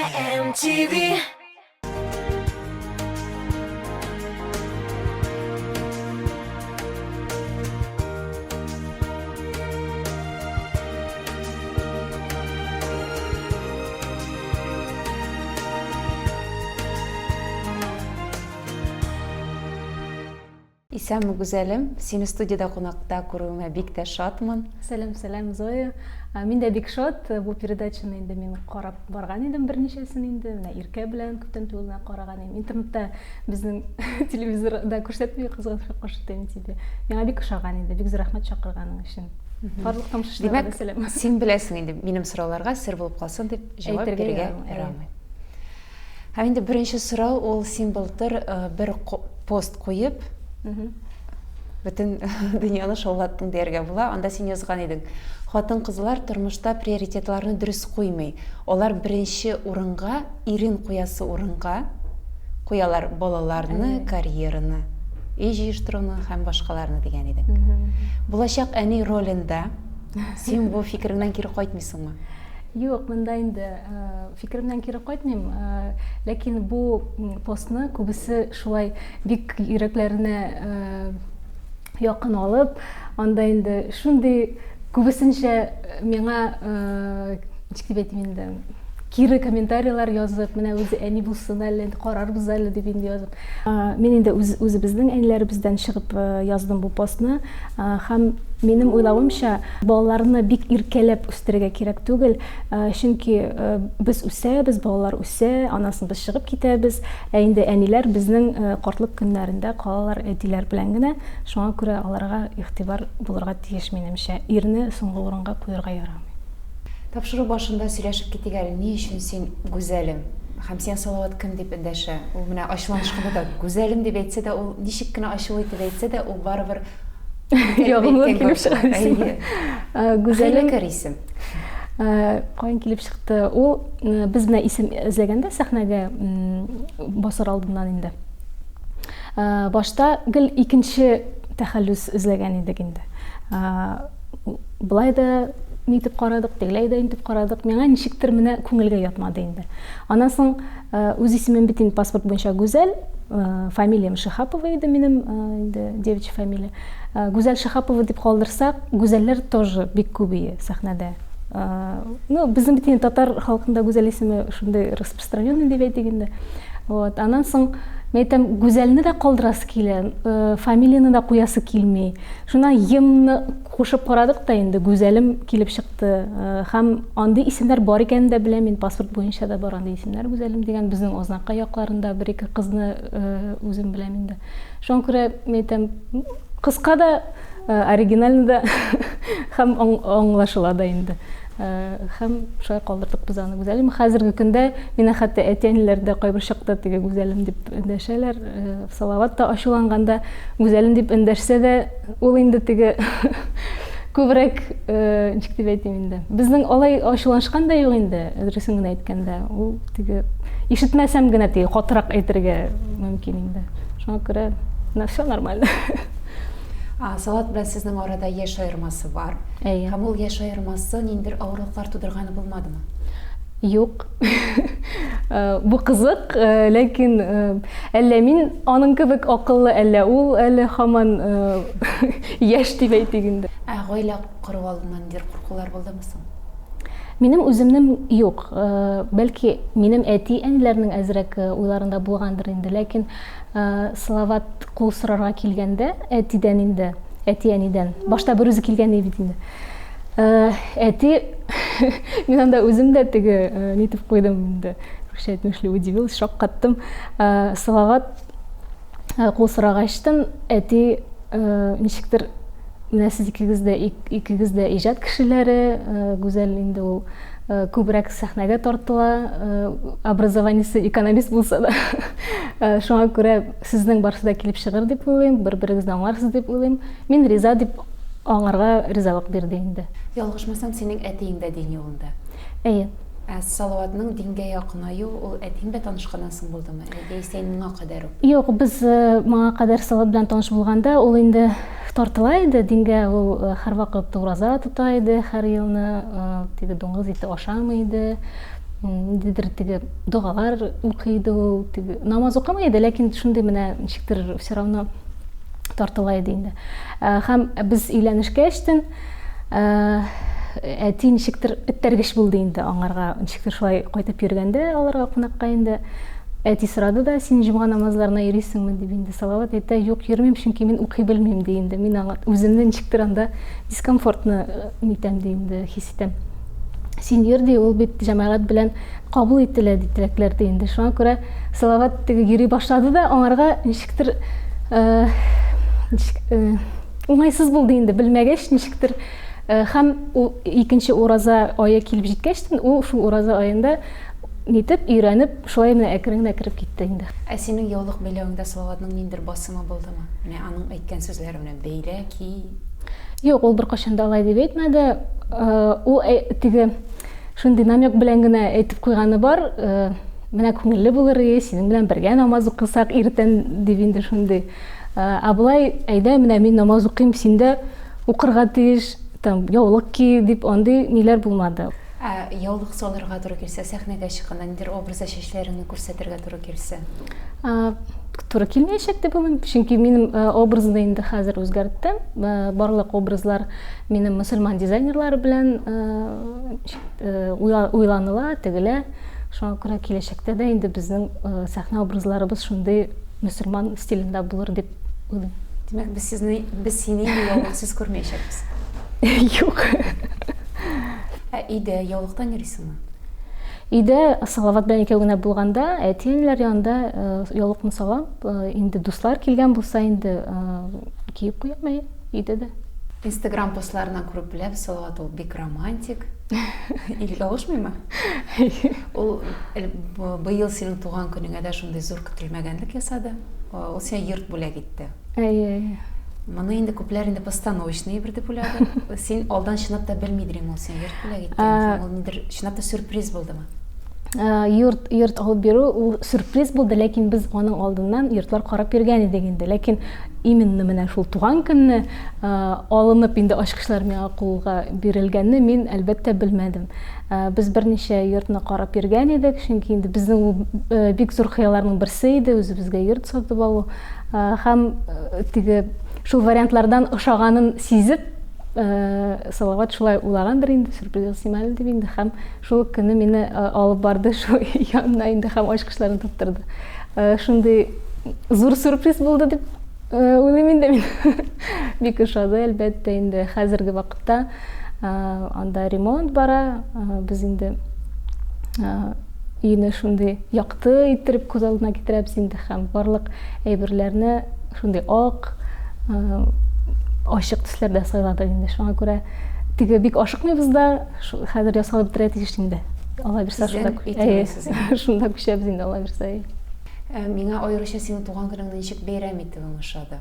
MTV. Исәмме гүзәлем, сине студияда кунакта күрүемә бик тә шатмын. Сәлем, Зоя. Мин дә бик шат. Бу передачаны инде мин карап барган идем берничәсен инде. Менә Иркә белән күптән түгел караган идем. Интернетта безнең телевизорда күрсәтми кызгансак кушты тебе. Миңа бик ошаган иде. Бик зур рәхмәт чакырганың өчен. Барлык тамашачыларга да сәлам. Син беләсең инде, минем сорауларга сер булып калсын дип җавап бирергә ярамый. Һәм инде беренче сорау ул син былтыр бер пост куеп бөтен дөньяны шаулаттың дияргә була. Анда син язган идең. Хатын-кызлар тормышта приоритетларны дөрес куймый. Алар беренче урынга, ирен куясы урынга куялар балаларны, карьераны, үй җыештыруны һәм башкаларны дигән идең. Булачак әни ролендә син бу фикереңнән кире кайтмыйсыңмы? Юк, монда инде фикеремнән кире кайтмыйм, ләкин бу постны күбесе шулай бик йөрәкләренә якын алып, анда инде шундый күбесенчә миңа ничек дип әйтим инде, кире комментарийлар язып, менә үзе әни булсын әле, карарбыз әле дип инде язып. Мин инде үзебезнең әниләребездән чыгып яздым бу постны, һәм минем уйлавымча, балаларны бик иркәләп үстерергә кирәк түгел, чөнки без үсәбез, балалар үсә, анасын без чыгып китәбез, инде әниләр безнең картлык көннәрендә калалар әтиләр белән генә, шуңа күрә аларга игътибар булырга тиеш минемчә, ирне соңгы урынга куярга ярамый. Тапшыру башында сөйләшеп китик әле, ни өчен син гүзәлем? Һәм син Салават кем дип эндәшә? Ул менә ачуланышканда да гүзәлем дип әйтсә дә, ул ничек кенә ачулы итеп әйтсә дә, ул барыбер ягымлы килеп чыга. Гүзәлем карисем. Каян килеп чыкты? Ул без менә исем эзләгәндә сәхнәгә басар алдыннан инде. Башта гел икенче тәхәллүс эзләгән идек инде. Булай да нитеп карадык, тегеләй дә нитеп карадык. Миңа ничектер менә күңелгә ятмады инде. Аннан соң үз исемем бит инде паспорт буенча Гүзәл, фамилиям Шихапова иде минем, инде девичья фамилия. Гүзәл Шихапова дип калдырсак, гүзәлләр тоже бик күбие сәхнәдә. Ну, безнең бит татар халкында гүзәл исеме шундый распространенный дип әйтик инде. Вот, аннан соң Мәйтәм, гүзәлне дә калдырасы килә, фамилияны да куясы килмей. Шуна емны кушып карадык та инде, гүзәлем килеп чыкты. Һәм андый исемнәр бар икән дә беләм, мин паспорт буенча да бар андый исемнәр, гүзәлем дигән безнең Ознакка якларында бер-ике кызны үзем беләм инде. Шуңа күрә мәйтәм, кыска да, оригинальны да һәм аңлашыла да инде. Һәм шулай калдырдык без аны гүзәлем. Хәзерге көндә мине хәтта әтәниләр дә кайбер чакта теге гүзәлем дип эндәшәләр. Салават та ачуланганда гүзәлем дип эндәшсә дә, ул инде теге күбрәк ничек дип әйтим инде. Безнең алай ачуланышкан да юк инде, дөресен генә әйткәндә. Ул теге ишетмәсәм генә теге катырак әйтергә мөмкин инде. Шуңа күрә всё нормально. Салават белән сезнең арада яшь аермасы бар. Һәм ул яшь аермасы ниндидер авырлыклар тудырганы булмадымы? Юк. Бу кызык, ләкин әллә мин аның кебек акыллы, әллә ул әле һаман яшь дип әйтик инде. Гаилә кору алдыннан ниндидер куркулар булдымы соң? Минем үземнең юк. Бәлки минем әти-әниләрнең әзрәк уйларында булгандыр инде, ләкин Салават кул сорарга килгәндә, әтидән инде, әти-әнидән. Башта бер үзе килгән иде инде. Әти, мин анда үзем дә теге нитеп куйдым инде. Русча әйтмешли удивилась, шок каттым. Салават кул сорагачтын, әти ничектер менә сез икегез дә иҗат кешеләре, гүзәл инде ул күбрәк сәхнәгә тартыла, образованиесе экономист булса да. Шуңа күрә сезнең барсы да килеп чыгыр дип уйлыйм, бер-берегезне аңларсыз дип уйлыйм. Мин риза дип аңарга ризалык бирде инде. Ялгышмасаң, синең әтиң дә дин юлында. Әйе. Салаватның дингә якынаю, ул әтиң белән танышканнан соң булдымы? Яисә моңа кадәр үк? Юк, без моңа кадәр Салават белән таныш булганда, ул инде тартыла иде дингә, ул һәр вакыт ураза тота иде, һәр елны теге дуңгыз ите ашамый иде. ниндидир тиги дугалар укыйды, ул тиги намаз укымайды, ләкин шундый менә ничектер все равно тартылайды инде. Һәм без өйләнешкәчтен әти ничектер эттәргеш булды инде аңарга, ничектер шулай кайтып йөргәндә аларга кунакка инде. Әти сорады да, син җомга намазларына йөрисеңме дип инде. Салават әйтә, юк, йөрмим, чөнки мин укый белмим ди инде. Мин аңа үземне ничектер анда дискомфортны нитәм ди инде, хис итәм. Син йөр ди, ул бит җәмәгать белән кабул ителә ди теләкләр ди инде. Шуңа күрә Салават йөри башлады да, аңарга ничектер уңайсыз булды инде, белмәгәч ничектер. Һәм икенче ураза ае килеп җиткәчтен, ул шул ураза аенда нитеп, өйрәнеп, шулай менә әкрен кирип китте инде. Синең яулык бәйләвеңдә Салаватның ниндидер басымы булдымы? Менә аның әйткән сүзләре белән бәйлә ки. Юк, ул беркайчан да алай дип әйтмәде. Ул тиге шундый намек белән генә әйтеп куйганы бар. Менә күңелле булыр, синең белән бергә намаз укысак иртән дип инде шундый. Абылай, әйдә, менә мин намаз укыйм, син дә укырга тиеш, там яулык ки дип андый ниләр булмады. Яулык салырга туры килсә, сәхнәгә чыкканда ниндидер образда чәчләреңне күрсәтергә туры килсә? Туры килмәячәк дип уйлыйм, чөнки минем образны инде хәзер үзгәрттем. Барлык образлар минем мөселман дизайнерлары белән уйланыла, тегелә. Шуңа күрә киләчәктә дә инде безнең сәхнә образларыбыз шундый мөселман стилендә булыр дип уйлыйм. Димәк, без сине яулыксыз күрмәячәкбез. Юк. Өйдә яулыктан йөрисеңме? Өйдә Салават белән икәү генә булганда, әти-әниләр янында яулыкны салам. Инде дуслар килгән булса, инде киеп куям өйдә дә. Instagram постларынан күреп беләбез, Салават ул бик романтик. Илгә алышмыймы? Ул быел синең туган көнеңә дә шундый зур көтелмәгәнлек ясады. Ул сиңа йорт бүләк итте. Моны инде күпләр инде постановочный бер дип уйлады. Син алдан чынлап та белмидең, ул сиңа йорт бүләк иткән. Ул нидер чынлап та сюрприз булдымы? Йорт алып бирү ул сюрприз булды, ләкин без аның алдыннан йортлар карап йөргән идек инде. Ләкин именно менә шул туган көнне алынып инде ачкычлар миңа кулга бирелгәнне мин әлбәттә белмәдем. Без берничә йортны карап йөргән идек, чөнки инде безнең бик зур хыялларның берсе иде үзебезгә йорт сатып алу. Һәм теге шул вариантлардан ошаганын сизеп, Салават шулай уйлагандыр инде, сюрприз симәле дип инде, һәм шул көнне мине алып барды шул янына инде һәм ачкычларын тоттырды. Шундый зур сюрприз булды дип уйлыйм инде мин. Бик ошады, әлбәттә инде хәзерге вакытта анда ремонт бара, без инде өйне шундый якты иттереп күз алдына китерәбез инде һәм барлык әйберләрне шундый ак ашык төсләрдә сайладык инде. Шуңа күрә теге бик ашыкмыйбыз да, хәзер ясалып бетерә тиеш инде. Алла бирсә шунда күчәбез инде, Алла бирсә. Миңа аеруча синең туган көнеңне ничек бәйрәм итүең ошады.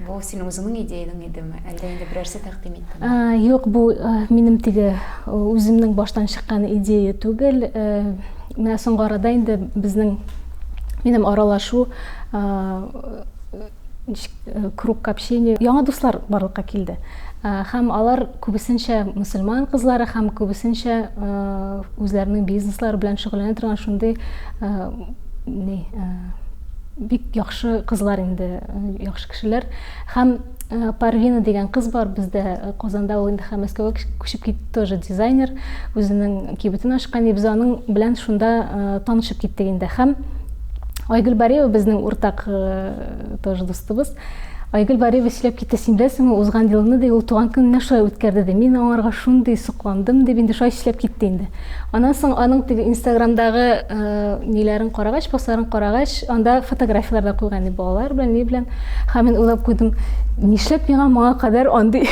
Бу синең үзеңнең идеяң идеме, әллә инде берәрсе тәкъдим иттеңме? Юк, бу минем теге үземнең баштан чыккан идея түгел. Менә соңгы арада инде минем аралашу круг общения, яңа дуслар барлыкка килде. Һәм алар күбесенчә мөселман кызлары, һәм күбесенчә үзләренең бизнеслары белән шөгыльләнә торган шундый бик яхшы кызлар инде, яхшы кешеләр. Һәм Парвина дигән кыз бар бездә Казанда, ул инде Мәскәүгә күчеп китте, тоже дизайнер, үзенең кибетен ачкан, без аның белән шунда танышып киттек инде. Һәм Айгөл Бареева безнең уртак тоже дустыбыз. Айгөл Бареева сөйләп китте, син беләсеңме, узган елны да ул туган көнне шулай үткәрде ди. Мин аңарга шундый сокландым дип инде шулай сөйләп китте инде. Аннан соң аның теге Инстаграмдагы ниләрен карагач, постларын карагач, анда фотографиялар да куйган ди балалар белән, ни белән. Һәм мин уйлап куйдым, нишләп миңа кадәр андый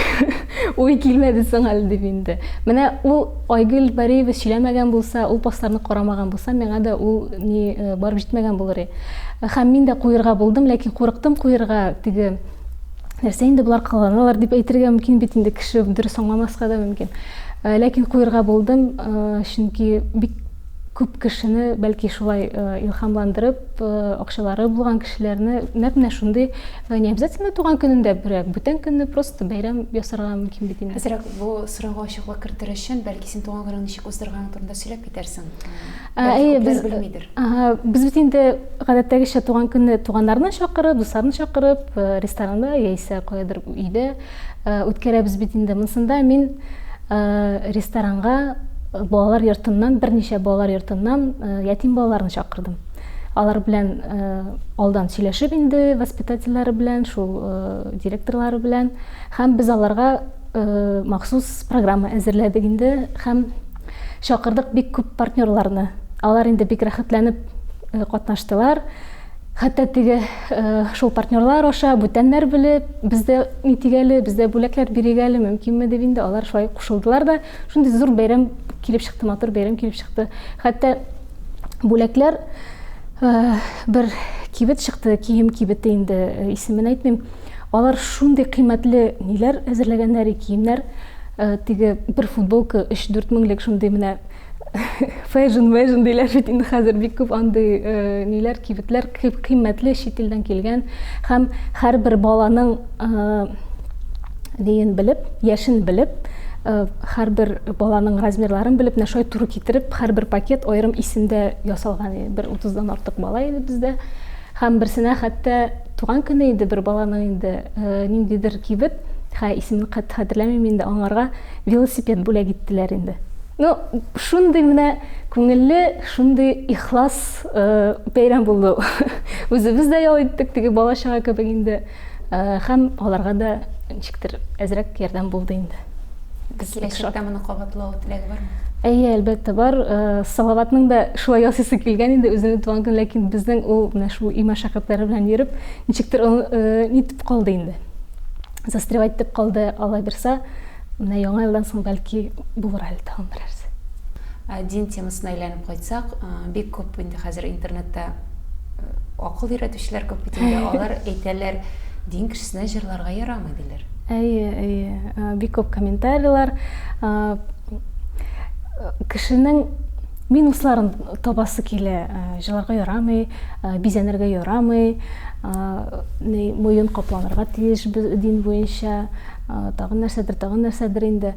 уй килмәде соң әле дип инде. Менә ул Айгөл Бареева сөйләмәгән булса, ул постларны карамаган булса, миңа да ул барып җитмәгән булыр. Һәм мин дә куерга булдым, ләкин курыктым куерга, теге нәрсә инде булар кыланалар дип әйтергә мөмкин бит инде, кеше дөрес аңламаска да мөмкин. Ләкин куерга булдым, чөнки бик күп кешене бәлки шулай илһамландырып, акчалары булган кешеләрне нәкъ менә шундый не обязательно туган көнендә берәк, бүтән көнне просто бәйрәм ясарга мөмкин бит инде. Хәзерәк бу сорауга ачыклык кертер өчен, бәлки син туган көнеңне ничек уздырганың турында сөйләп китәрсең. Без бит инде гадәттәгечә туган көнне туганнарны чакырып, дусларны чакырып, ресторанда яисә каядыр өйдә үткәрәбез бит инде. Монсында мин ресторанга балалар йортыннан, берничә балалар йортыннан ятим балаларны чакырдым. Алар белән алдан сөйләшеп инде, воспитательләре белән, шул директорлары белән, һәм без аларга махсус программа әзерләдек инде, һәм чакырдык бик күп партнерларны. Алар инде бик рәхәтләнеп катнаштылар. Хәтта теге шул партнерлар аша бүтәннәр белеп, бездә ни тигәле, бездә бүләкләр бирегәле мөмкинме дип инде алар шулай кушылдылар да, шундый зур бәйрәм килеп чыкты, матур бәйрәм килеп чыкты. Хәтта бүләкләр бер кибет чыкты, кием кибете инде, исемен әйтмим. Алар шундый кыйммәтле ниләр әзерләгәннәр, киемнәр, теге бер футболка 3-4 меңлек шундый менә fashion диләр бит инде хәзер бик күп андый ниләр, кибетләр кыйммәтле чит илдән килгән, һәм һәрбер баланың диен белеп, яшен белеп, һәрбер баланың размерларын белеп, шулай туры китереп, һәрбер пакет аерым исемдә ясалган. Бер 30-дан артык бала иде бездә. Һәм берсенә хәтта туган көне иде бер баланың инде ниндидер кибет, исемен хәтерләмим инде, аңарга велосипед бүләк иттеләр инде. Ну, шундый менә күңелле, шундый ихлас бәйрәм булды. Үзебез дә ял иттек, теге бала чага кебек инде, һәм аларга да ничектер әзрәк ярдәм булды инде. Киләчәктә моны кабатлау теләге бармы? Әйе, әлбәттә бар. Салаватның да шулай ясыйсы килгән инде үзенең туган көн, ләкин безнең ул менә шул имашакатлары белән йөреп, ничектер нитеп калды инде. Застревать итеп калды, алай берса, менә яңа елдан соң бәлки булыр әле тагын берәрсе. Дин темасына әйләнеп кайтсак, бик күп инде хәзер интернетта акыл өйрәтүчеләр күп бит инде, алар әйтәләр, дин кешесенә җырларга ярамый диләр. Әйе, бик күп комментарийлар. Кешенең минусларын табасы килә, җырларга ярамый, бизәнергә ярамый, муен капланырга тиеш дин буенча, тагын нәрсәдер инде.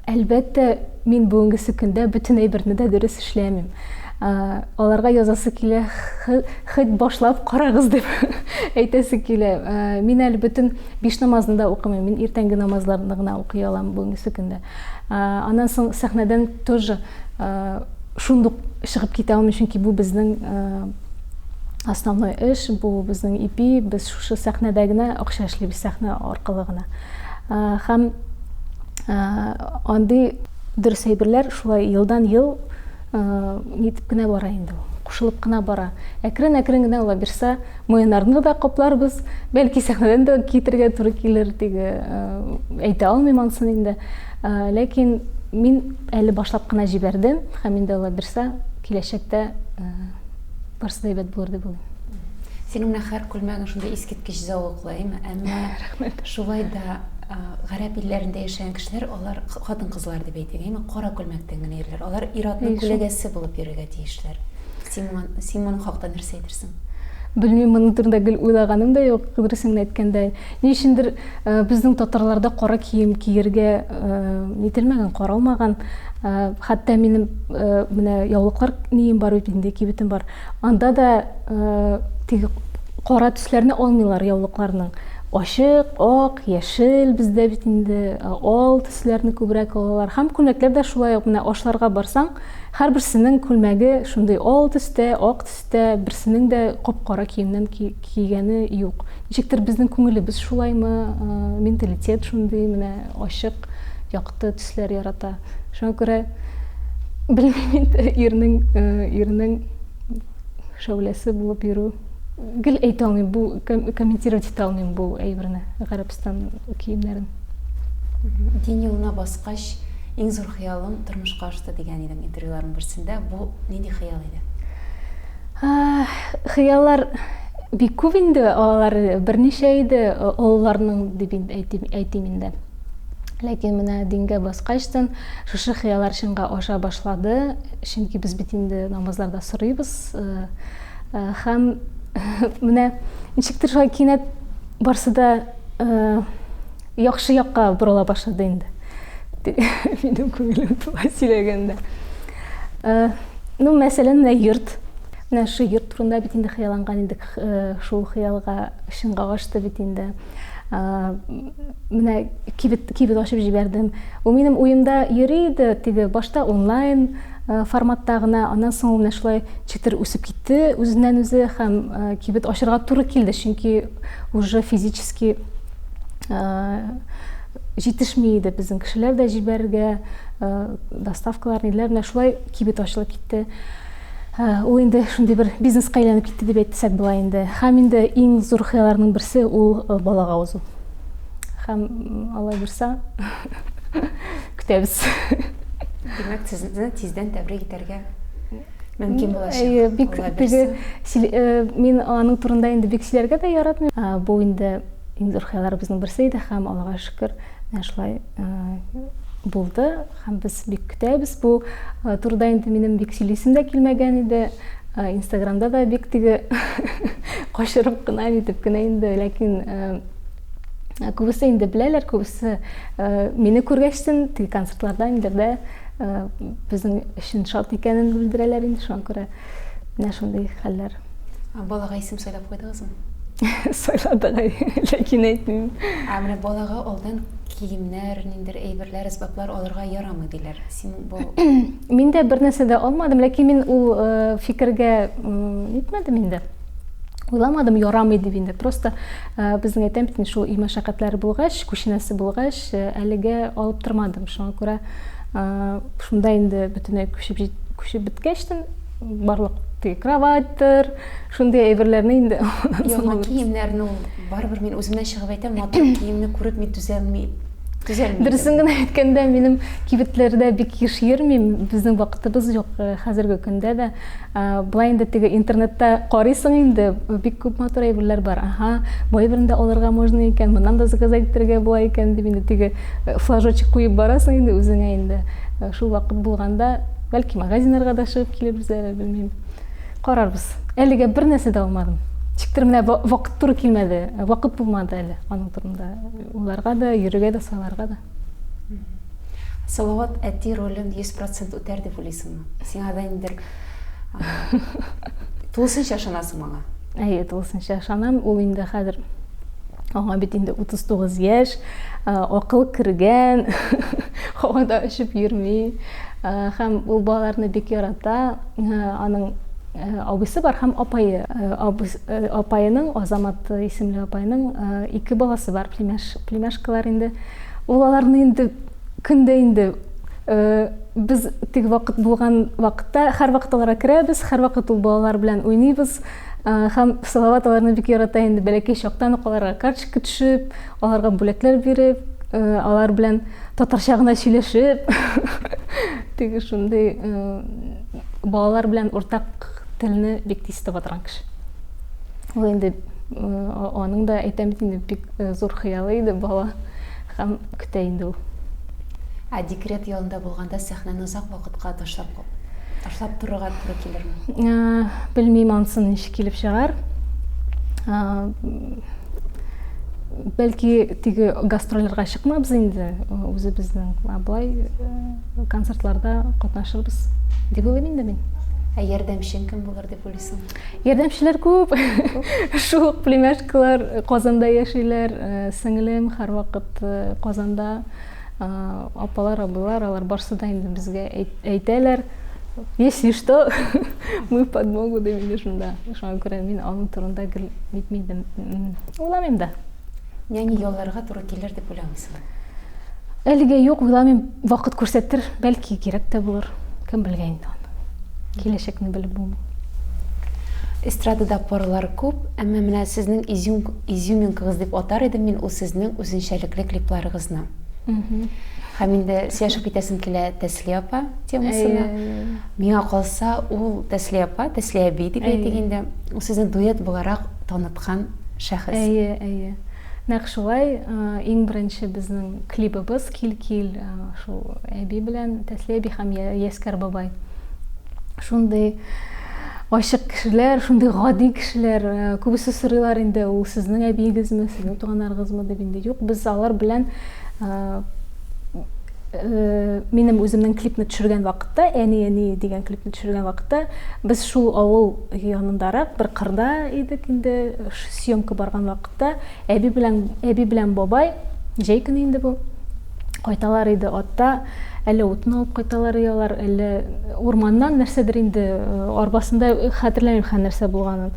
Әлбәттә, мин бүгенге көндә бөтен әйберне дә дөрес эшләмим. Аларга язасы килә, хит башлап карагыз дип әйтәсе килә. Мин әле бөтен 5 намазны да укымыйм, мин иртәнге намазларны гына укый алам бүгенге көндә. Аннан соң сәхнәдән тоже шундук чыгып китә алмыйм, чөнки бу безнең основной эш, бу безнең ипи, без шушы сәхнәдә генә акча эшлибез, сәхнә аркылы гына. Һәм андый дөрес әйберләр шулай елдан-ел нитеп кенә бара инде, кушылып кына бара. Әкрен-әкрен генә ала бирсә, муеннарны да капларбыз, бәлки сәхнәдән дә китергә туры килер, теге әйтә алмыйм ансын инде. Ләкин мин әле башлап кына җибәрдем, һәм инде ала бирсә, киләчәктә барсы да әйбәт булыр дип уйлыйм. Синең менә һәр күлмәгең шундай искиткеч зауыклы, әмма шулай да гарәп илләрендә яшәгән кешеләр, алар хатын-кызлар дип әйтәм, кара күлмәктән генә йөриләр. Алар ир-атның күләгәсе булып йөрергә тиешләр. Син моның хакында нәрсә әйтерсең? Белмим, моның турында гел уйлаганым да юк, дөресен әйткәндә. Ни өчендер безнең татарларда кара кием киергә нителмәгән, каралмаган. Хәтта минем менә яулыклар нием бар бит инде, кибетем бар. Анда да теге кара төсләрне алмыйлар яулыкларның. Ачык, ак, яшел бездә бит инде, ал төсләрне күбрәк алалар. Һәм күлмәкләр дә шулай ук, менә ашларга барсаң, һәрберсенең күлмәге шундый ал төстә, ак төстә, берсенең дә кап-кара киемнән кигәне юк. Ничектер безнең күңелебез шулаймы, менталитет шундый, менә ачык, якты төсләр ярата. Шуңа күрә белмим, ирнең шәүләсе булып йөрү. Гел әйтә алмыйм, бу комментировать итә алмыйм бу әйберне, Гарәбстан киемнәрен. Дин юлына баскач, иң зур хыялым тормышка ашты дигән идең интервьюларың берсендә. Бу нинди хыял иде? Хыяллар бик күп инде, алар берничә иде, олларның дип әйтим инде. Ләкин менә дингә баскачтан шушы хыяллар чынга аша башлады, чөнки без бит инде намазларда сорыйбыз. Һәм менә ничектер шулай кинәт барсы да яхшы якка борыла башлады инде. Минем күңелем тула сөйләгәндә. Мәсәлән, йорт. Менә шу йорт турында бит инде хыялланган идек, шул хыялга чынга ашты бит инде. Менә кибет ачып җибәрдем. Ул минем уемда йөри иде, теге башта онлайн форматта гына, аннан соң менә шулай читер үсеп китте үзеннән-үзе һәм кибет ачырга туры килде, чөнки уже физически җитешми иде безнең кешеләр дә җибәрергә, доставкалар ниләр, менә шулай кибет ачылып китте. Ул инде шундый бер бизнеска әйләнеп китте дип әйтсәк була инде. Һәм инде иң зур хыялларның берсе ул балага узу. Һәм Аллаһ бирсә, көтәбез. Димәк, сезне тиздән тәбрик итәргә мөмкин булачак. Мин аның турында инде бик сөйләргә дә яратмыйм. Бу инде иң зур хыялларыбызның берсе иде һәм Аллаһка шөкер, менә шулай булды һәм без бик көтәбез. Бу турыда инде минем бик сөйлисем дә килмәгән иде. Инстаграмда да бик теге качырып кына итеп кенә инде, ләкин күбесе инде беләләр, күбесе мине күргәчтен теге концертларда инде безнең өчен шат икәнен белдерәләр инде, шуңа күрә менә шундый хәлләр. Балага исем сөйләп куйдыгызмы? Сайладыгы, ләкин әйтмим. Менә балага алдан киемнәр, ниндер әйберләр, әсбаплар алырга ярамый диләр. Син бу Мин дә бер нәрсә дә алмадым, ләкин мин ул фикергә итмәдем инде. Уйламадым, ярамый дип инде. Просто безнең әйтәм бит шул мәшәкатьләр булгач, күченәсе булгач, әлегә алып тормадым. Шуңа күрә шунда инде бөтенләй күчеп беткәчтен барлык теге кроваттер, шундый әйберләрне инде. Яңа киемнәрне барыбер мин үземнән чыгып әйтәм, матур киемне күреп мин түзәлмим. Дөресен генә әйткәндә, минем кибетләрдә бик еш йөрмим, безнең вакытыбыз юк хәзерге көндә дә. Булай инде теге интернетта карыйсың инде, бик күп матур әйберләр бар. Бу әйберне алырга можно икән, моннан да заказать итәргә була икән дип инде теге флажочек куеп барасың инде үзеңә инде. Шул вакыт булганда, бәлки магазиннарга да чыгып килербез, белмим. Карарбыз. Әлегә бер нәрсә дә алмадым. Чиктер менә вакыт туры килмәде, вакыт булмады әле аның турында. Уларга да, йөрергә дә, сайларга да. Салават әти ролен 100% үтәр дип уйлыйсыңмы? Сиңа да инде тулысынча ышанасың моңа? Тулысынча ышанам. Ул инде хәзер аңа бит инде 39 яшь, акыл кергән, һавада очып йөрми. Һәм ул балаларны бик ярата. Аның абыйсы бар һәм апайы. Апайының, Азамат исемле апайының 2 баласы бар, племяшкалар инде. Ул аларны инде көндә инде без теге вакыт булган вакытта һәр вакыт аларга керәбез, һәр вакыт ул балалар белән уйныйбыз. Һәм Салават аларны бик ярата инде, бәләкәй чактан ук аларга карточка төшеп, аларга бүләкләр биреп, алар белән татарча гына сөйләшеп, теге шундый балалар белән уртак телне бик тиз таба торган кеше. Ул инде аның да әйтәм бит инде бик зур хыялы иде бала һәм көтә инде ул. Декрет ялында булганда сәхнәне озак вакытка ташлап торырга туры килерме? Белмим ансын ничек килеп чыгар. Бәлки теге гастрольләргә чыкмабыз инде, үзебезнең булай концертларда катнашырбыз дип уйлыйм инде мин. Ярдәмчең кем булыр дип уйлыйсың? Ярдәмчеләр күп. Шул племяшкалар Казанда яшиләр, сеңлем һәр вакыт Казанда. Апалар, абыйлар, алар барсы да инде безгә әйтәләр. Если что, мы подмогу дип инде шунда. Шуңа күрә мин аның турында гел әйтмидем. Уйламыйм да. Яңа ялларга туры килер дип уйламыйсың? Әлегә юк, уйламыйм. Вакыт күрсәтер, бәлки кирәк тә булыр. Кем белгән инде. Киләчәкне белеп булмый. Эстрадада парлар күп, әмма менә сезнең изюминкагыз дип атар идем мин ул сезнең үзенчәлекле клипларыгызны. Һәм инде сөйләшеп китәсем килә Тәслия апа темасына. Миңа калса ул Тәслия апа, Тәслия әби дип әйтик инде. Ул сезне дуэт буларак таныткан шәхес. Нәкъ шулай, иң беренче безнең клибыбыз Кил-Кил, шул әби белән Тәслия әби һәм Яскәр бабай. Шундый ачык кешеләр, шундый гади кешеләр. Күбесе сорыйлар инде, ул сезнең әбиегезме, сезнең туганнарыгызмы дип инде. Юк, без алар белән минем үземнең клипны төшергән вакытта, әни дигән клипны төшергән вакытта, без шул авыл янындарак бер кырда идек инде, съемка барган вакытта, әби белән бабай, җәй көне инде бу, кайталар иде атта, әле утын алып кайталар ялар, әле урманнан нәрсәдер инде арбасында, хәтерләмим һәр нәрсә булганын.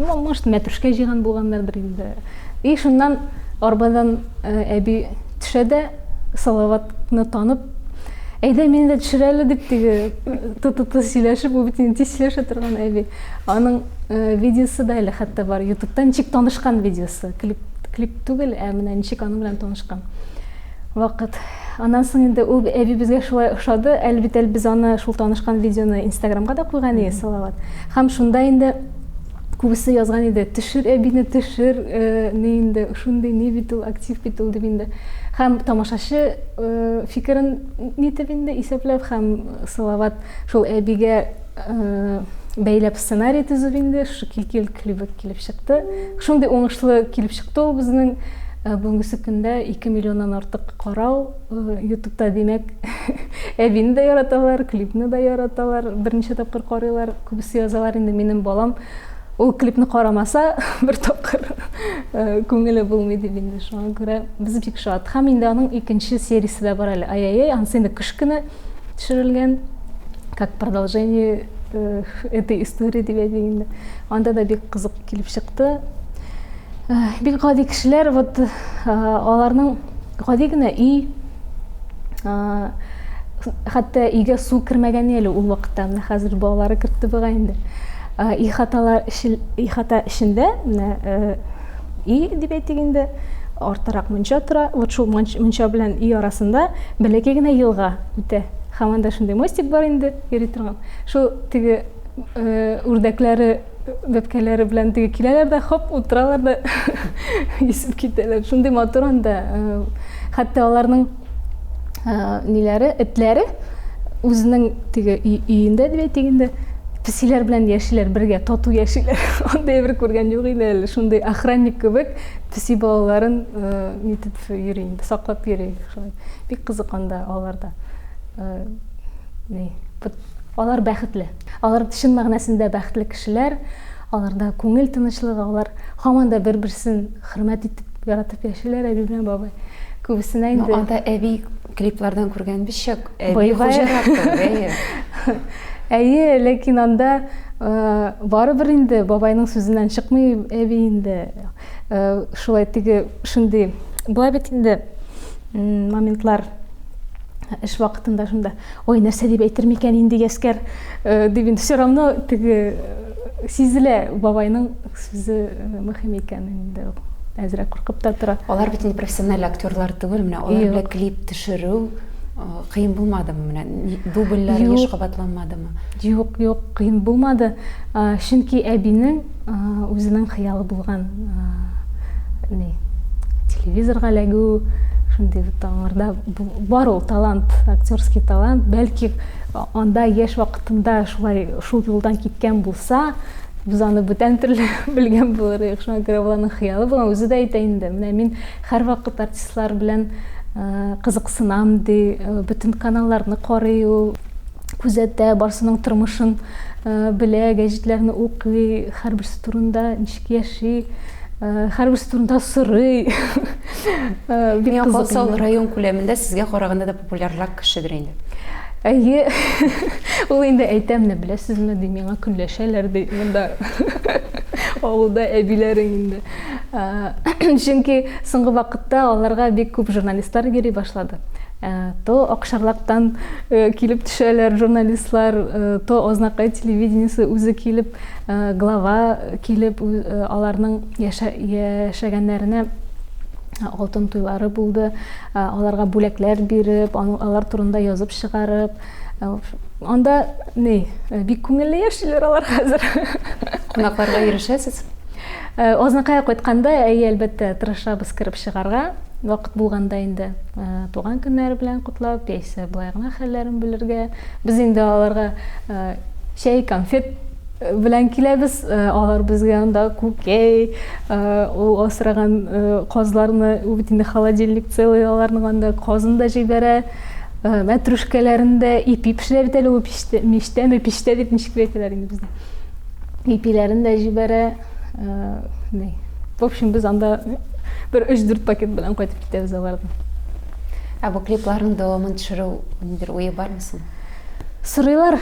Может, мәтрүшкә җыйган булганнардыр инде. И шуннан арбадан әби төшә дә Салаватны танып, әйдә мине дә төшер әле дип теге ту сөйләшеп, ул бит тиз сөйләшә торган әби. Аның видеосы да әле хәтта бар. YouTube'та ничек танышкан видеосы. Клип түгел, менә ничек аның белән танышкан. Вакыт. Аннан соң инде ул әби безгә шулай ошады. Әлбәттә без аны шул танышкан видеоны Instagramга да куйган иде, Салават. Һәм шунда инде күбесе язган иде, төшер әбине, төшер, ни инде, шундый ни бит ул, актив бит ул дип инде. Һәм тамашачы фикерен нитеп инде исәпләп, һәм Салават шул әбигә бәйләп сценарий төзеп инде, шу Кил-Кил клибы килеп чыкты. Шундый уңышлы килеп чыкты ул безнең бүгенге көндә 2 миллионнан артык карау. YouTube'та димәк, әбине дә яраталар, клипны да яраталар, берничә тапкыр карыйлар, күбесе язалар инде минем балам ул клипны карамаса, бер тапкыр күңеле булмый дип инде. Шуңа күрә без бик шат. Һәм инде аның икенче сериясе дә бар әле. Ай-ай-ай, анысы инде кыш көне төшерелгән, как продолжение этой истории дип әйтик инде. Анда да бик кызык килеп чыкты. Бик гади кешеләр, вот аларның гади генә үй, хәтта өйгә су кермәгән әле ул вакытта, менә хәзер балалары кертте буга инде. Ихата эчендә, менә үй дип әйтик инде, артырак мунча тора, вот шул мунча белән үй арасында бәләкәй генә елга үтә. Һәм анда шундый мостик бар инде, йөри торган. Шул теге үрдәкләре, бәбкәләре белән теге киләләр дә, хоп, утыралар да исеп китәләр. Шундый матур анда. Хәтта аларның ниләре, этләре үзенең теге өендә дип әйтик инде, песиләр белән яшиләр, бергә тату яшиләр. Андай бер күргән юк иде әле. Шундый охранник кебек песи балаларын нитеп йөри инде, саклап йөри. Бик кызык анда аларда. Алар бәхетле. Алар чын мәгънәсендә бәхетле кешеләр. Аларда күңел тынычлыгы, алар һаман да бер-берсен хөрмәт итеп, яратып яшиләр, әби белән бабай. Күбесенә инде анда әби клиплардан күргән бишек, әби хуҗарак. Әйе, ләкин анда барыбер инде бабайның сүзеннән чыкмый әби инде. Шулай теге шундый була бит инде моментлар эш вакытында шунда. Ой, нәрсә дип әйтер микән инде Яскәр дип инде. Все равно теге сизелә бабайның сүзе мөһим икәнен инде. Әзрәк куркып та тора. Алар бит инде профессиональ актерлар түгел, менә алар белән клип төшерү кыйын булмадымы, менә дубльләр еш кабатланмадымы? Юк, кыйын булмады. Чөнки әбинең үзенең хыялы булган, телевизорга эләгү, шундый аңарда бар ул талант, актерский талант. Бәлки анда яшь вакытында шул юлдан киткән булса, без аны бүтән төрле белгән булырбыз. Шуңа күрә буларның хыялы булган, үзе дә әйтә инде. Менә мин һәр вакыт артистлар белән кызыксынам ди, бүтән каналларны карый, ул күзәтә, барсының тормышын белә, гәҗитләрне укый, һәрберсе турында ничек яши, һәрберсе турында сорый. Бик кызык. Район күләмендә сезгә караганда да популярлык кешедер инде. Әйе, ул инде әйтәмне, беләсезме, ди, миңа көнләшәләр ди, монда авылда әбиләрең инде. Чөнки соңгы вакытта аларга бик күп журналистлар йөри башлады. То Акшарлактан килеп төшәләр журналистлар, то Ознакай телевидениесе үзе килеп, глава килеп, аларның яшәгәннәренә алтын туйлары булды, аларга бүләкләр биреп, алар турында язып чыгарып. Анда бик күңелле яшиләр алар хәзер. Кунакларга ирешәсез? Ознакай кайтканда, әлбәттә тырышабыз кирип чыгарга. Вакыт булганда инде туган көннәре белән кутлап, яисә булай гына хәлләрен белергә. Без инде аларга чәй, конфет белән киләбез. Алар безгә анда күкәй, ул асраган казларны, бит инде холодильник целый, аларның анда казын да җибәрә. Мәтрүшкәләрендә ипи пешерә бит әле ул пиштә дип ничек әйтәләр инде бездә. Ипиләрен дә җибәрә. В общем, без анда bir 3-4 пакет белән кайтып китәбез алардан. Бу клипларның дәвамын төшерү нидер уе бармы соң? Сорыйлар,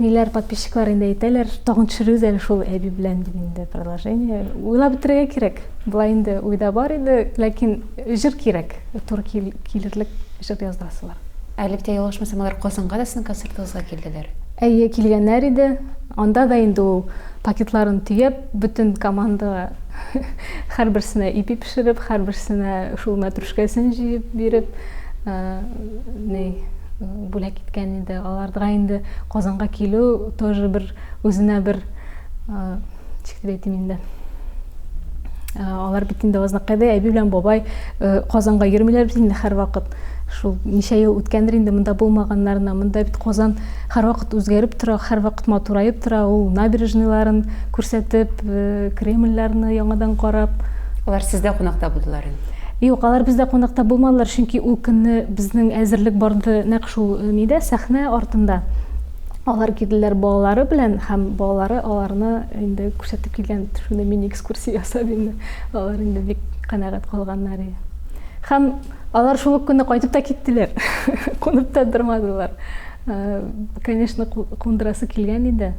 ниләр подписчиклар инде әйтәләр, тагын төшерүз әле шул әби белән дип инде продолжение. Уйлап бетерергә кирәк. Булай инде уйда бар иде, ләкин җыр кирәк. Туры килерлек җыр яздырасылар. Әле бит ялгышмасам алар Казанга да сезнең концертыгызга килделәр. Әйе, килгәннәр иде. Анда да инде ул пакетларын төяп, бүтән команда һәрберсенә ипи пешереп, һәрберсенә шул мәтрүшкәсен җыеп биреп, бүләк иткән инде. Аларга инде Казанга килү тоже бер үзенә бер чиктәйтим инде. Алар бит инде Азнакайда әби белән бабай Казанга йөрмиләр бит инде һәр вакыт. Шул ничә ел үткәндер инде монда булмаганнарына. Монда бит Казан һәр вакыт үзгәреп тора, һәр вакыт матурайып тора. Ул набережныйларын күрсәтеп, Кремльләрне яңадан карап. Алар сездә кунакта булдылар инде. Юк, алар бездә кунакта булмадылар, чөнки ул көнне безнең әзерлек барды нәкъ шул нидә, сәхнә артында. Алар килделәр балалары белән, һәм балалары аларны инде күрсәтеп килгән, шундый мини экскурсия ясап инде. Алар инде бик канәгать калганнар иде. Һәм алар шул көнне кайтып та киттеләр. Кунып та тормадылар. Конечно, кундырасы килгән иде.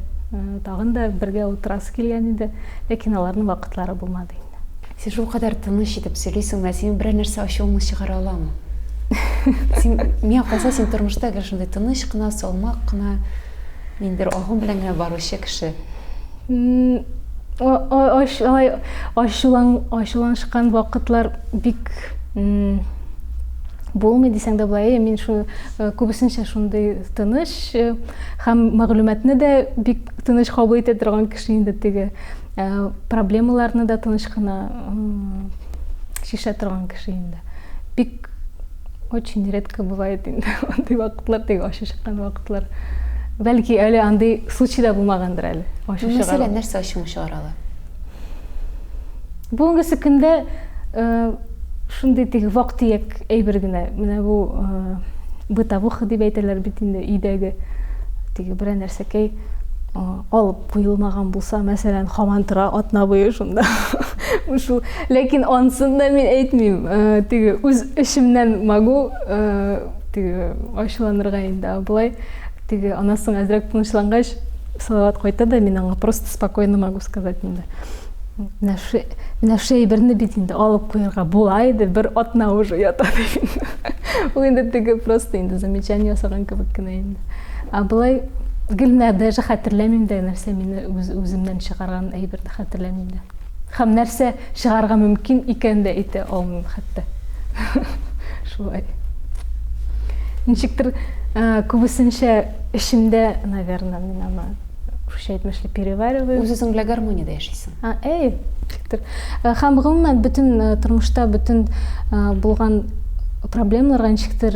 Тагын да бергә утырасы килгән иде, ләкин аларның вакытлары булмады инде. Син шул кадәр тыныч итеп сөйлисең, син бер нәрсә ачуыңны чыгара аламы? Син миңа калса син тормышта гел шундый тыныч кына, салмак кына, ниндер агым белән генә баручы кеше. Ачуланышкан вакытлар бик булмый дисәң дә булай. Мин шу күбесенчә шундый тыныч һәм мәгълүматны да бик тыныч кабул итә торган кеше инде теге. Проблемаларны да тыныч кына шиша торган кеше инде. Бик очень редко бывает инде андый вакытлар, теге ачы чыккан вакытлар. Бәлки әле андый случайда булмагандыр әле. Мәсәлән, нәрсә ачуың чыгаралар? Бүгенге көндә шундый теге вак-төяк әйбер генә. Менә бу бытовуха дип әйтәләр бит инде, өйдәге теге бер нәрсәкәй алып куелмаган булса, мәсәлән, хаман тора атна буе шунда. Шул, ләкин ансын да мин әйтмим. Теге үз эшемнән могу теге ачуланырга инде. Булай теге анасын әзрәк тынычлангач, салават кайта да мин аңа просто спокойно могу сказать инде. Менә шул әйберне бит инде алып куярга була иде, бер атна уже ята дип. Ул инде теге просто инде замечание ясаган кебек кенә инде. Булай гелмә даже хәтерләмим дә нәрсә мине үземнән чыгарган әйберне хәтерләмим дә. Һәм нәрсә чыгарга мөмкин икән дә әйтә алмыйм хәтта. Шулай. Ничектер күбесенчә эшемдә, наверное, мин аны шушы әйтмешли перевариваю. Үзең белән гармониядә яшисең. Ничектер. Һәм гомумән бөтен тормышта бөтен булган проблемаларга ничектер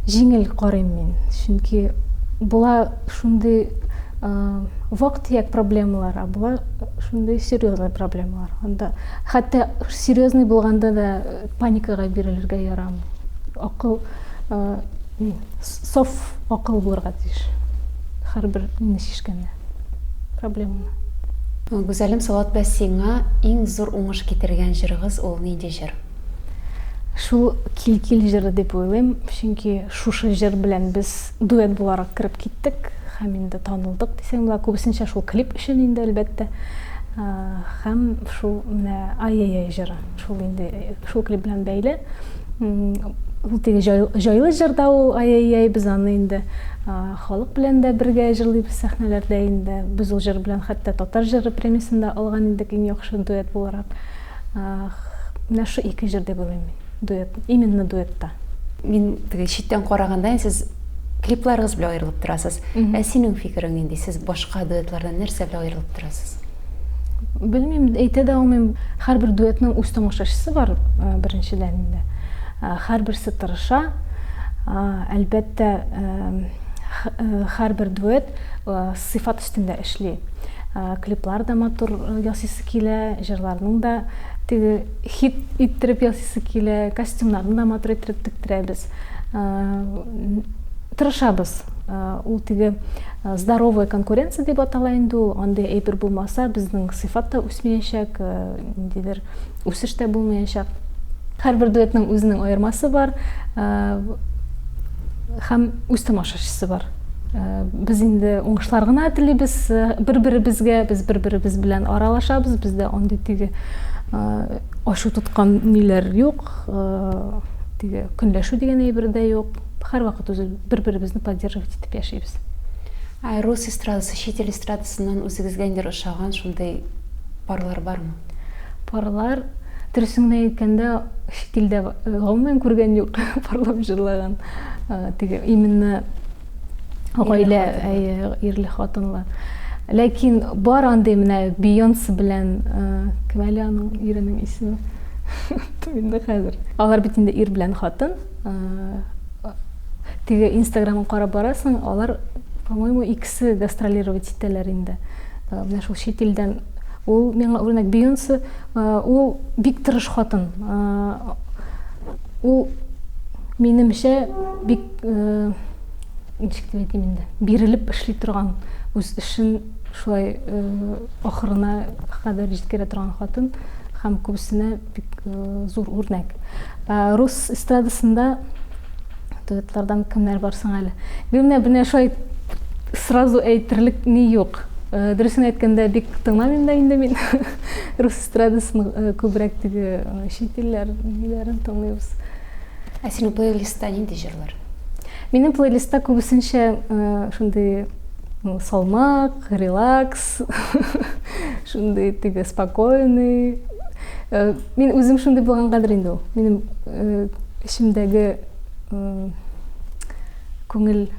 җиңел карыйм мин. Чөнки була шундый вак-төяк проблемалар, була шундый серьезный проблемалар. Анда хәтта серьезный булганда да паникага бирелергә ярамый. Акыл, соф акыл булырга тиеш. Һәрбер нишкәндә проблема. Гүзәлем, Салават белән сиңа иң зур уңыш китергән җырыгыз ул нинди җыр? Шул кил җыры дип уйлыйм, чөнки шушы җыр белән без дуэт буларак кирип киттек, һәм инде танылдык дисәң була. Күбесенчә шул клип өчен инде әлбәттә. Һәм шул менә ай-яй җыры. Шул инде шул клип белән бәйле. Ул теге җайлы җырда ул ай-яй, без аны инде халык белән дә бергә җырлыйбыз сәхнәләрдә инде. Без ул җыр белән хәтта татар җыры премиясында алган идек иң яхшы дуэт буларак. Менә шу ике җыр дип уйлыйм мин. Дуэт, именно дуэтта. Мин теге читтән караганда сез клипларыгыз белән аерылып торасыз. Синең фикерең нинди? Сез башка дуэтлардан нәрсә белән аерылып торасыз? Белмим, әйтә дә алмыйм. Һәрбер дуэтның үз тамашачысы бар, беренчедән инде. Һәрберсе тырыша. Әлбәттә, һәрбер дуэт сыйфат өстендә эшли. Клиплар да матур ясыйсы килә, җырларның да теге хит иттереп ясыйсы килә, костюмнарны да матур иттереп тектерәбез. Тырышабыз. Ул теге здоровая конкуренция дип атала инде ул. Андый әйбер булмаса, безнең сыйфат та үсмәячәк, ниндидер үсеш тә булмаячак. Һәрбер дуэтның үзенең аермасы бар, һәм үз тамашачысы бар. Без инде уңышлар гына телибез бер-беребезгә, без бер-беребез белән аралашабыз, бездә андый теге ашу тоткан ниләр юк, теге көнләшү дигән әйбер дә юк. Һәрвакыт үзе бер-беребезне поддерживать итеп яшибез. Рус эстрадасы, чит ил эстрадасыннан үзегезгә инде ошаган шундай парлар бармы? Парлар, дөресен әйткәндә, чит илдә гомумән күргән юк парлап җырлаган. Теге именно гаилә, ирле хатынлар. Ләкин бар андый менә Бейонсе белән кем әле аның иренең исеме? Инде хәзер. Алар бит инде ир белән хатын. Теге Инстаграмын карап барасың, алар, по-моему, икесе гастролировать итәләр инде. Менә шул чит илдән ул миңа үрнәк Бейонсе, ул бик тырыш хатын. Ул минемчә бик ничек дип әйтим инде, бирелеп эшли торган, үз эшен шулай ахырына кадәр җиткерә торган хатын һәм күбесенә бик зур үрнәк. Рус эстрадасында дуэтлардан кемнәр бар соң әле? Менә шулай сразу әйтерлек ни юк. Дөресен әйткәндә бик тыңламыйм да инде мин. Рус эстрадасын күбрәк теге чит илләрен тыңлыйбыз. Синең плейлистта нинди җырлар? Минем плейлистта күбесенчә шундый салмак, релакс, шундый теге спокойный. Мин үзем шундый булгангадыр инде ул. Минем эчемдәге күңел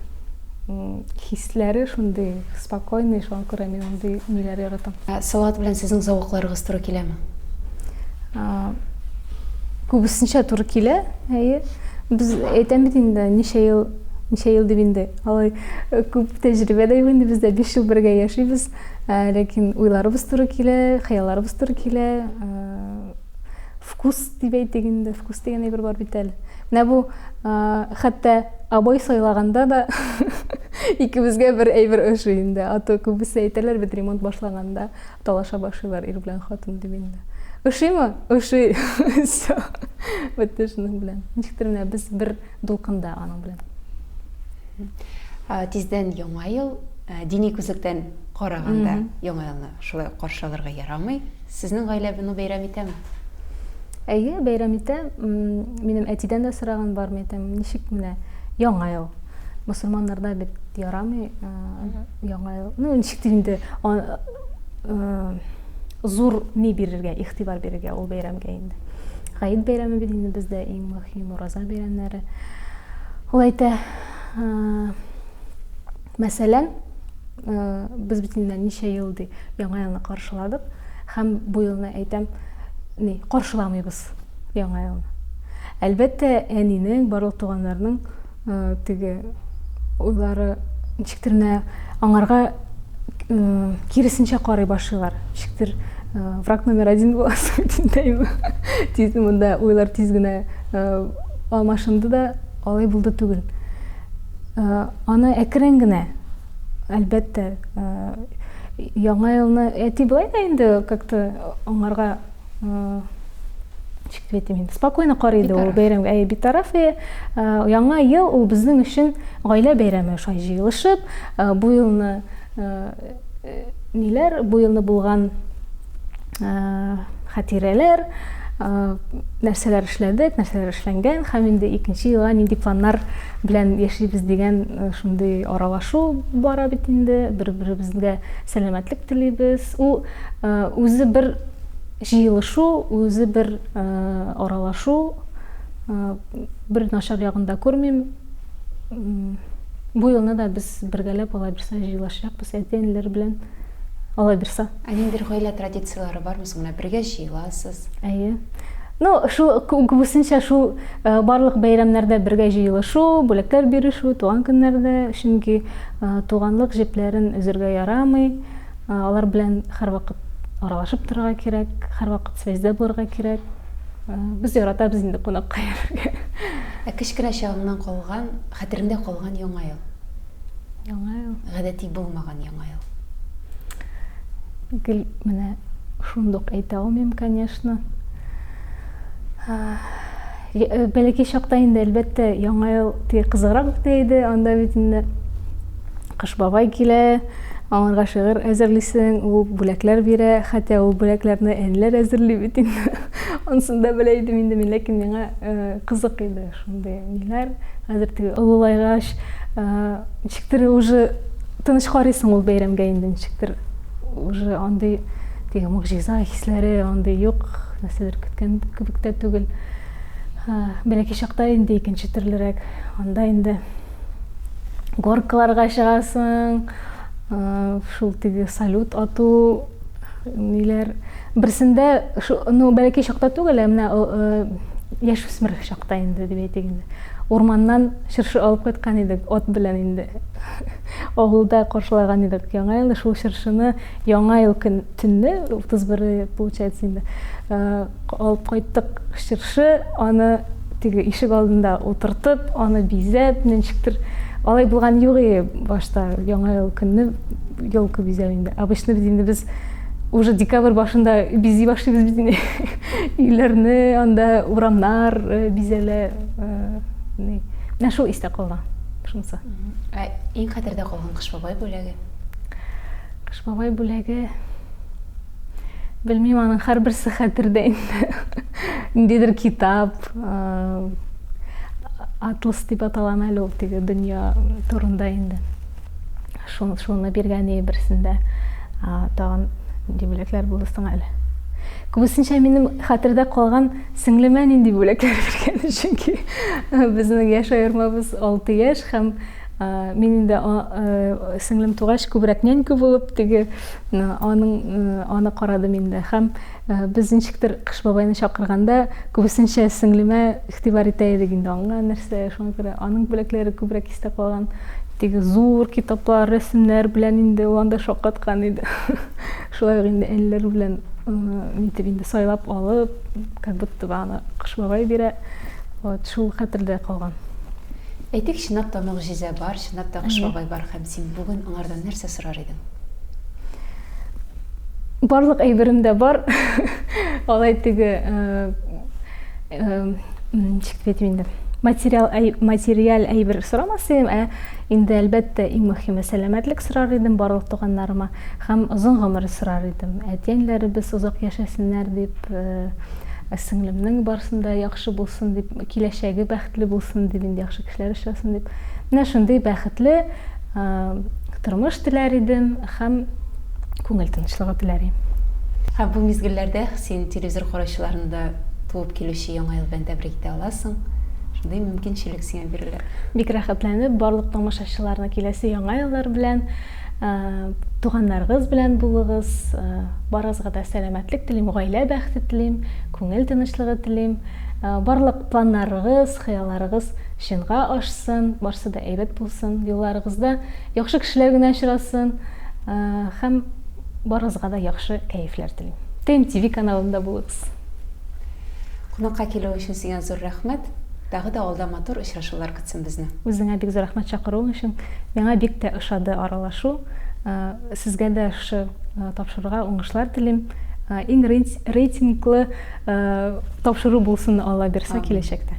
хисләре шундый спокойный, шуңа күрә мин андый ниләр яратам. Салават белән сезнең зауыкларыгыз туры киләме? Күбесенчә туры килә, әйе. Без әйтәм бит инде, ничә ел дип инде. Алай күп тәҗрибә дә юк инде, бездә 5 ел бергә яшибез. Ләкин уйларыбыз туры килә, хыялларыбыз туры килә. Вкус дип әйтик инде, вкус дигән әйбер бар бит әле. Менә бу хәтта абай сайлаганда да икебезгә бер әйбер ошый инде. Аты күбесе әйтәләр бит ремонт башлаганда талаша башлыйлар ир белән хатын дип инде. Ошыймы? Ошый. Всё. Бөтешнең белән. Ничектер менә без бер дулкында аның белән. Тиздән яңа ел, дини күзлектән караганда яңа елны шулай каршы алырга ярамый. Сезнең гаилә буны бәйрәм итәме? Әйе, бәйрәм итә. Минем әтидән дә сораган бармы итәм, ничек менә яңа ел. Мөселманнарда бит ярамый яңа ел. Ну, ничек инде зур ни бирергә, игътибар бирергә ул бәйрәмгә инде. Гаит бәйрәме бит инде бездә иң мөһим ураза бәйрәмнәре. Ул әйтә, мәсәлән, без бит инде ничә ел ди яңа елны каршыладык, һәм бу елны әйтәм, каршыламыйбыз яңа елны. Әлбәттә, әнинең, барлык туганнарның теге уйлары ничектер аңарга киресенчә карый башлыйлар. Ничектер враг номер 1 буласы дидәйме. Тиз монда уйлар тиз генә алмашынды да алай булды түгел. Аны әкрен генә, әлбәттә, яңа елны әти булай да инде как-то аңарга ничек дип әйтим, спокойно карыйды ул бәйрәмгә. Битараф, яңа ел ул безнең өчен гаилә бәйрәме, шулай җыелышып, бу елны ниләр, бу елны булган хатирәләр, нәрсәләр эшләдек, нәрсәләр эшләнгән, һәм инде икенче елга нинди планнар белән яшибез дигән шундый аралашу бара бит инде, бер-беребезгә сәламәтлек телибез. Ул үзе бер җыелышу, үзе бер аралашу, бер начар ягында күрмим. Бу елны да без бергәләп алай берсә җыелышабыз, әтәнләр белән ала бирса. Әнеңдер гаилә традициялары бармы? Менә бергә җыеласыз. Шул күбесенчә шул барлык бәйрәмнәрдә бергә җыелышу, бүләкләр бирешү, туган көннәрдә, чөнки туганлык җепләрен өзәргә ярамый. Алар белән һәрвакыт аралашып торырга кирәк, һәрвакыт связьдә булырга кирәк. Без яратабыз инде кунакка йөрергә. Кечкенә чагыңнан калган, хәтерендә калган яңа ел. Яңа ел. Гадәти булмаган яңа ел. Менә шундук әйтә алмыйм, конечно. Бәләкәй чакта инде әлбәттә яңа ел кызыграк үтә иде. Анда бит инде Кыш бабай килә, аңарга шигырь әзерлисең, ул бүләкләр бирә, хәтта ул бүләкләрне әниләр әзерли бит инде. Анысын да белә идем инде мин, ләкин миңа кызык иде шундый ниләр. Хәзер теге олылайгач, ничектер уже тыныч карыйсың ул бәйрәмгә инде, ничектер уже андый теге могҗиза хисләре андый юк, нәрсәдер көткән кебек тә түгел. Бәләкәй чакта инде икенче төрлерәк. Анда инде горкаларга чыгасың, шул теге салют ату ниләр. Берсендә бәләкәй чакта түгел, менә яшүсмер чакта инде дип әйтик инде. Урманнан шыршы алып кайткан идек, ат белән инде. Авылда каршылаган идек яңа елны, шул шыршыны яңа ел төнне, 31 получается инде. Алып кайттык шыршы, аны теге ишек алдында утыртып, аны бизәп, ничектер алай булган юк башта яңа ел көнне елка бизәп инде. Обычно без уже декабрь башында бизи башлыйбыз бит инде. Үйләрне, анда урамнар бизәлә. Менә шул истә калган. Шунысы. Иң хәтердә калган Кыш бабай бүләге? Кыш бабай бүләге белмим, аның һәрберсе хәтердә инде. Ниндидер китап, Атлас дип аталам әле ул теге дөнья турында инде. Шуны биргән берсендә. Тагын бүләкләр булды соң әле. Күбесенчә минем хәтердә калган сеңлемә нинди бүләкләр биргән, чөнки безнең яшь аермабыз 6 яшь һәм мин инде сеңлем тугач күбрәк нянька булып теге аны карадым инде. Һәм без ничектер Кыш бабайны чакырганда күбесенчә сеңлемә игътибар итә идек инде, аңа нәрсә, шуңа күрә аның бүләкләре күбрәк истә калган. Теге зур китаплар, рәсемнәр белән инде анда шаккаткан иде. Шулай инде әниләр белән нитеп инде сайлап алып, как будто аны Кыш бабай бирә. Вот шул хәтердә калган. Әйтик, чынлап та могҗиза бар, чынлап та Кыш бабай бар һәм син бүген аңардан нәрсә сорар идең? Барлык әйберем дә бар. Алай теге ничек әйтим инде. Материаль әйбер сорамасым, инде әлбәттә иң мөһиме сәламәтлек сорар идем барлык туганнарыма һәм озын гомер сорар идем. Әтиәннәребез озак яшәсеннәр дип, сеңлемнең барсында яхшы булсын дип, киләчәге бәхетле булсын дип, инде яхшы кешеләр эшләсен дип. Менә шундый бәхетле тормыш теләр идем һәм күңел тынычлыгы теләр идем. Һәм бу мизгелләрдә син телевизор караучыларында туып килүче яңа ел белән тәбрик итә аласың. Шундый мөмкинчелек сиңа бирелә. Бик рәхәтләнеп, барлык тамашачыларны киләсе яңа еллар белән, туганнарыгыз белән булыгыз, барыгызга да сәламәтлек телим, гаилә бәхете телим, күңел тынычлыгы телим, барлык планнарыгыз, хыялларыгыз чынга ашсын, барсы да әйбәт булсын, юлларыгызда яхшы кешеләр генә очрасын, һәм барыгызга да яхшы кәефләр телим. ТМТV каналында булыгыз. Кунакка килү өчен сиңа зур рәхмәт. Тагы да алда матур очрашулар көтсен безне. Үзеңә бик зур рәхмәт чакыруың өчен. Миңа бик тә ошады аралашу. Сезгә дә шушы тапшыруга уңышлар телим. Иң рейтинглы тапшыру булсын Алла бирсә киләчәктә.